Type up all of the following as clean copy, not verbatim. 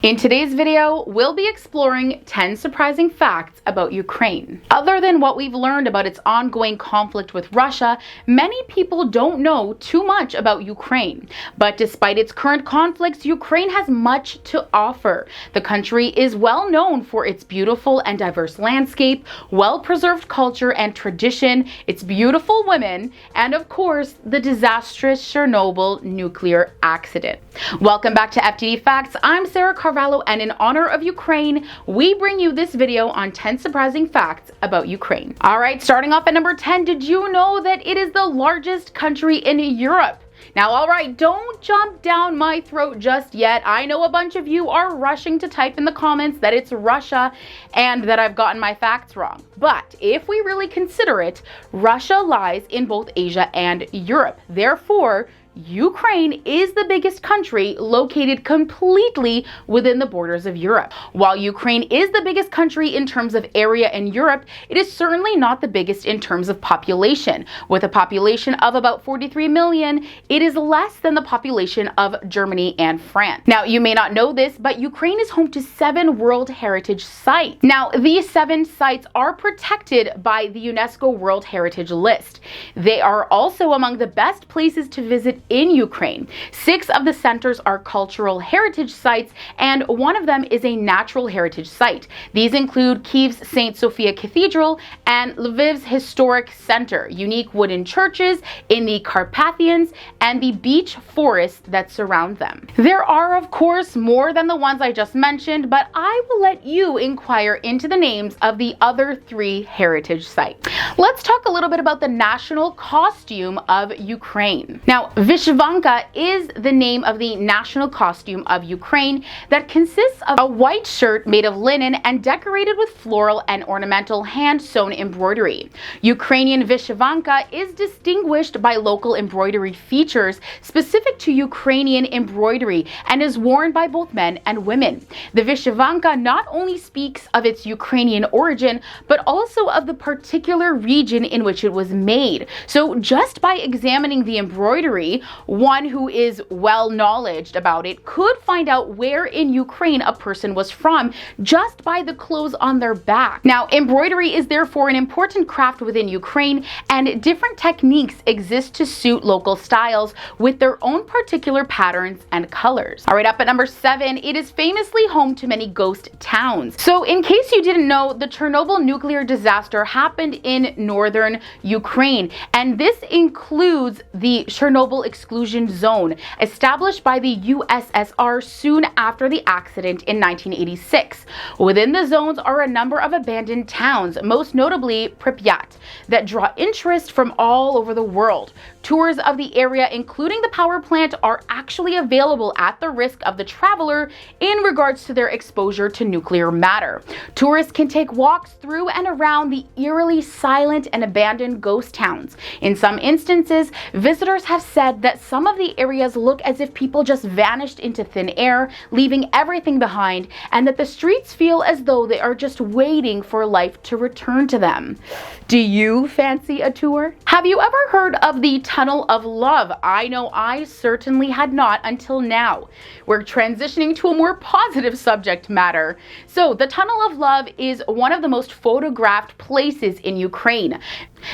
In today's video, we'll be exploring 10 surprising facts about Ukraine. Other than what we've learned about its ongoing conflict with Russia, many people don't know too much about Ukraine. But despite its current conflicts, Ukraine has much to offer. The country is well known for its beautiful and diverse landscape, well-preserved culture and tradition, its beautiful women, and of course, the disastrous Chernobyl nuclear accident. Welcome back to FTD Facts. I'm Sarah Carvalho, and in honor of Ukraine, we bring you this video on 10 surprising facts about Ukraine. All right, starting off at number 10, did you know that it is the largest country in Europe? Now, all right, don't jump down my throat just yet. I know a bunch of you are rushing to type in the comments that it's Russia and that I've gotten my facts wrong. But if we really consider it, Russia lies in both Asia and Europe. Therefore, Ukraine is the biggest country located completely within the borders of Europe. While Ukraine is the biggest country in terms of area in Europe, it is certainly not the biggest in terms of population. With a population of about 43 million, it is less than the population of Germany and France. Now, you may not know this, but Ukraine is home to 7 World Heritage sites. Now, these 7 sites are protected by the UNESCO World Heritage List. They are also among the best places to visit in Ukraine. 6 of the centers are cultural heritage sites, and one of them is a natural heritage site. These include Kyiv's St. Sophia Cathedral and Lviv's Historic Center, unique wooden churches in the Carpathians, and the beech forests that surround them. There are, of course, more than the ones I just mentioned, but I will let you inquire into the names of the other 3 heritage sites. Let's talk a little bit about the national costume of Ukraine. Now, Vyshyvanka is the name of the national costume of Ukraine that consists of a white shirt made of linen and decorated with floral and ornamental hand-sewn embroidery. Ukrainian Vyshyvanka is distinguished by local embroidery features specific to Ukrainian embroidery and is worn by both men and women. The Vyshyvanka not only speaks of its Ukrainian origin, but also of the particular region in which it was made. So just by examining the embroidery, one who is well knowledgeable about it could find out where in Ukraine a person was from just by the clothes on their back. Now, embroidery is therefore an important craft within Ukraine, and different techniques exist to suit local styles with their own particular patterns and colors. All right, up at number 7, it is famously home to many ghost towns. So in case you didn't know, the Chernobyl nuclear disaster happened in northern Ukraine, and this includes the Chernobyl exclusion zone established by the USSR soon after the accident in 1986. Within the zones are a number of abandoned towns, most notably Pripyat, that draw interest from all over the world. Tours of the area, including the power plant, are actually available at the risk of the traveler in regards to their exposure to nuclear matter. Tourists can take walks through and around the eerily silent and abandoned ghost towns. In some instances, visitors have said that some of the areas look as if people just vanished into thin air, leaving everything behind, and that the streets feel as though they are just waiting for life to return to them. Do you fancy a tour? Have you ever heard of the Tunnel of Love? I know I certainly had not until now. We're transitioning to a more positive subject matter. So the Tunnel of Love is one of the most photographed places in Ukraine.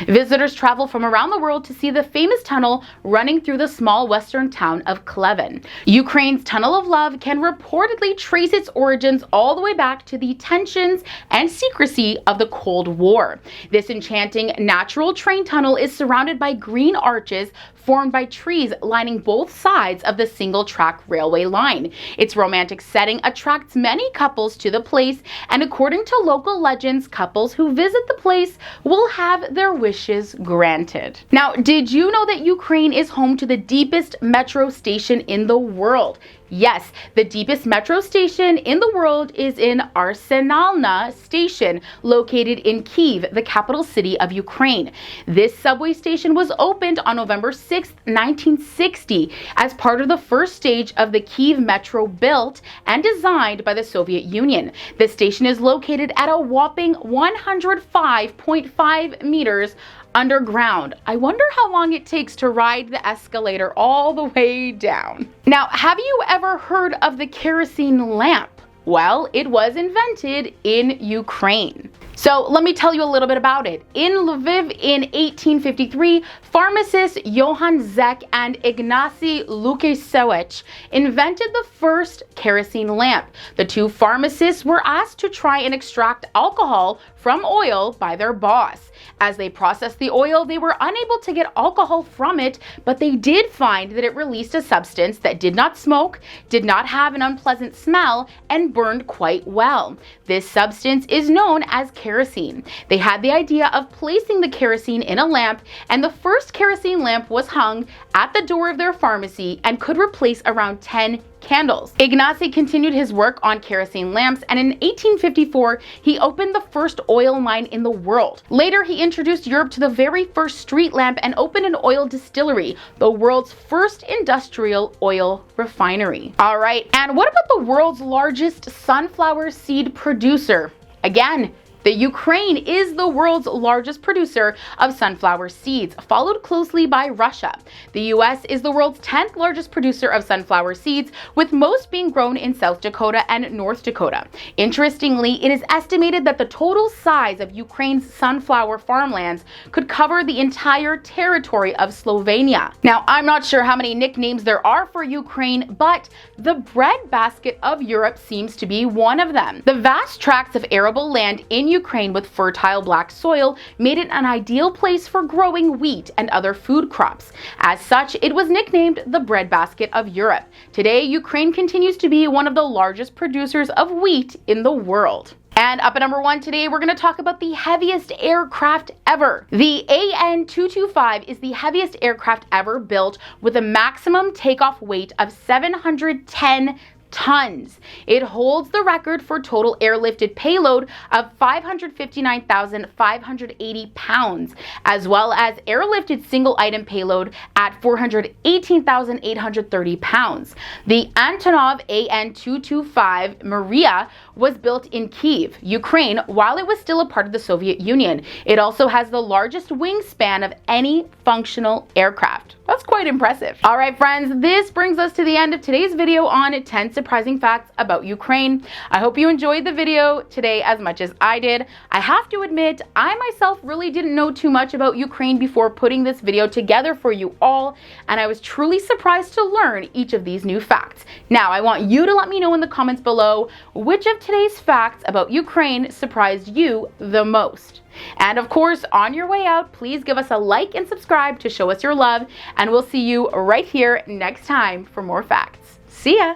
Visitors travel from around the world to see the famous tunnel running through the small western town of Kleven. Ukraine's Tunnel of Love can reportedly trace its origins all the way back to the tensions and secrecy of the Cold War. This enchanting natural train tunnel is surrounded by green arches formed by trees lining both sides of the single-track railway line. Its romantic setting attracts many couples to the place, and according to local legends, couples who visit the place will have their wishes granted. Now, did you know that Ukraine is home to the deepest metro station in the world? Yes, the deepest metro station in the world is in Arsenalna Station, located in Kyiv, the capital city of Ukraine. This subway station was opened on November 6, 1960, as part of the first stage of the Kyiv Metro built and designed by the Soviet Union. The station is located at a whopping 105.5 meters underground. I wonder how long it takes to ride the escalator all the way down. Now, have you ever heard of the kerosene lamp? Well, it was invented in Ukraine. So let me tell you a little bit about it. In Lviv in 1853, pharmacists Johann Zek and Ignacy Lukasiewicz invented the first kerosene lamp. The two pharmacists were asked to try and extract alcohol from oil by their boss. As they processed the oil, they were unable to get alcohol from it, but they did find that it released a substance that did not smoke, did not have an unpleasant smell, and burned quite well. This substance is known as kerosene. They had the idea of placing the kerosene in a lamp, and the first kerosene lamp was hung at the door of their pharmacy and could replace around 10 candles. Ignacy continued his work on kerosene lamps, and in 1854 he opened the first oil mine in the world. Later he introduced Europe to the very first street lamp and opened an oil distillery, the world's first industrial oil refinery. Alright, and what about the world's largest sunflower seed producer? Again, the Ukraine is the world's largest producer of sunflower seeds, followed closely by Russia. The US is the world's 10th largest producer of sunflower seeds, with most being grown in South Dakota and North Dakota. Interestingly, it is estimated that the total size of Ukraine's sunflower farmlands could cover the entire territory of Slovenia. Now, I'm not sure how many nicknames there are for Ukraine, but the breadbasket of Europe seems to be one of them. The vast tracts of arable land in Ukraine with fertile black soil made it an ideal place for growing wheat and other food crops. As such, it was nicknamed the breadbasket of Europe. Today, Ukraine continues to be one of the largest producers of wheat in the world. And up at number 1 today, we're going to talk about the heaviest aircraft ever. The AN-225 is the heaviest aircraft ever built, with a maximum takeoff weight of 710 tons. It holds the record for total airlifted payload of 559,580 pounds, as well as airlifted single item payload at 418,830 pounds. The Antonov AN-225 Maria was built in Kyiv, Ukraine, while it was still a part of the Soviet Union. It also has the largest wingspan of any functional aircraft. That's quite impressive. All right, friends, this brings us to the end of today's video on 10 surprising facts about Ukraine. I hope you enjoyed the video today as much as I did. I have to admit, I myself really didn't know too much about Ukraine before putting this video together for you all, and I was truly surprised to learn each of these new facts. Now, I want you to let me know in the comments below which of today's facts about Ukraine surprised you the most. And of course, on your way out, please give us a like and subscribe to show us your love, and we'll see you right here next time for more facts. See ya!